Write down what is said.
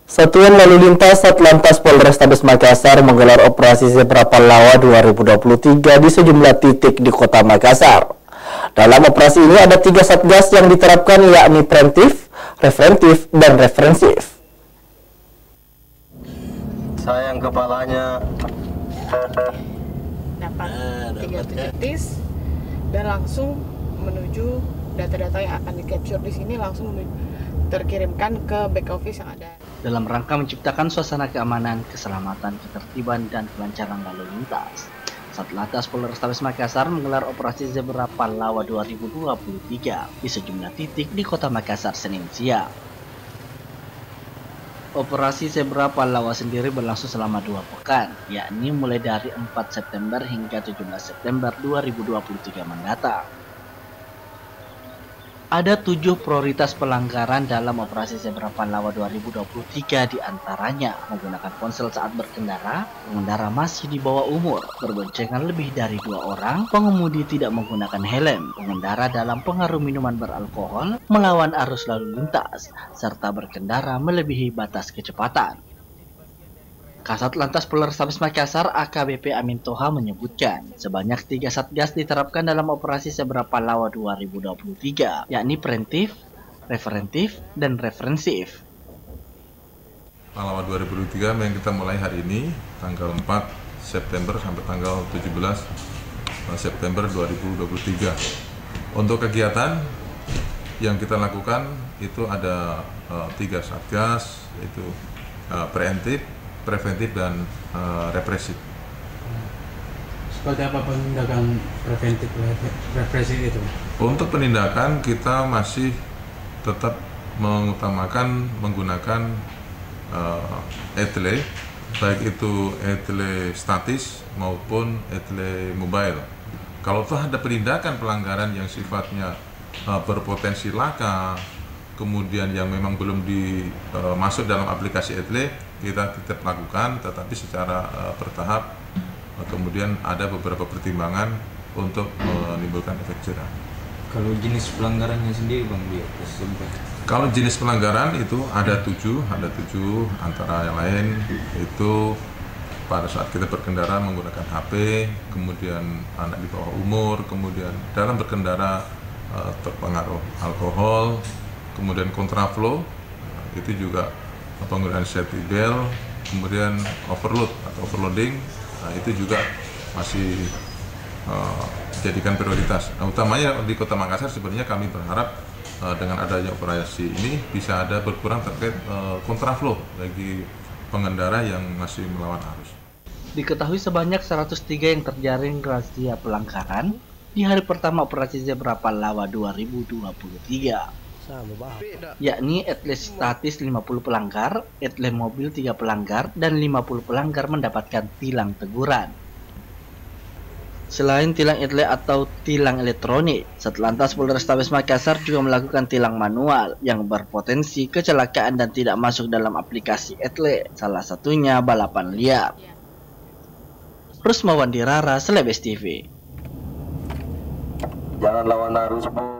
Satuan Lalu Lintas Satlantas Polrestabes Makassar menggelar operasi Zebra Pahlawa 2023 di sejumlah titik di Kota Makassar. Dalam operasi ini ada 3 satgas yang diterapkan, yakni preventif, preventif, dan referensif. Sayang kepalanya. Dapat 3 tis dan langsung menuju data-data yang akan di-capture di sini langsung terkirimkan ke back office yang ada. Dalam rangka menciptakan suasana keamanan, keselamatan, ketertiban, dan kelancaran lalu lintas, Satlantas Polrestabes Makassar menggelar operasi Zebra Pahlawa 2023 di sejumlah titik di Kota Makassar Senin siang. Operasi Zebra Pahlawa sendiri berlangsung selama 2 pekan, yakni mulai dari 4 September hingga 17 September 2023 mendatang. Ada 7 prioritas pelanggaran dalam operasi Zebra Pahlawa 2023, diantaranya menggunakan ponsel saat berkendara, pengendara masih di bawah umur, berboncengan lebih dari 2 orang, pengemudi tidak menggunakan helm, pengendara dalam pengaruh minuman beralkohol, melawan arus lalu lintas, serta berkendara melebihi batas kecepatan. Kasat Lantas Polrestabes Makassar AKBP Amin Toha menyebutkan sebanyak 3 satgas diterapkan dalam operasi Zebra Pahlawa 2023, yakni preventif, referentif, dan referensif. Pahlawa 2023 yang kita mulai hari ini tanggal 4 September sampai tanggal 17 September 2023. Untuk kegiatan yang kita lakukan itu ada 3 satgas, yaitu preventif, preventif, dan represif. Seperti apa penindakan preventif represif itu? Untuk penindakan kita masih tetap mengutamakan menggunakan etle, baik itu etle statis maupun etle mobile. Kalau toh ada penindakan pelanggaran yang sifatnya berpotensi laka, kemudian yang memang belum masuk dalam aplikasi etle, kita tetap lakukan, tetapi secara bertahap. Kemudian ada beberapa pertimbangan untuk menimbulkan efek jerah. Kalau jenis pelanggarannya sendiri Bang, kalau jenis pelanggaran itu ada 7 antara yang lain itu pada saat kita berkendara menggunakan HP, kemudian anak di bawah umur, kemudian dalam berkendara terpengaruh alkohol, kemudian kontraflow, itu juga penggunaan safety belt, kemudian overload atau overloading, itu juga masih dijadikan prioritas. Nah, utamanya di Kota Makassar sebenarnya kami berharap dengan adanya operasi ini bisa ada berkurang terkait kontraflow bagi pengendara yang masih melawan arus. Diketahui sebanyak 103 yang terjaring razia pelanggaran di hari pertama operasi Zebra Pahlawa 2023. Yakni etle statis 50 pelanggar, etle mobil 3 pelanggar, dan 50 pelanggar mendapatkan tilang teguran. Selain tilang etle atau tilang elektronik, Satlantas Polrestabes Makassar juga melakukan tilang manual yang berpotensi kecelakaan dan tidak masuk dalam aplikasi etle, salah satunya balapan liar. Rusmawan Dirara, Celebes TV. Jangan lawan arus, Bu.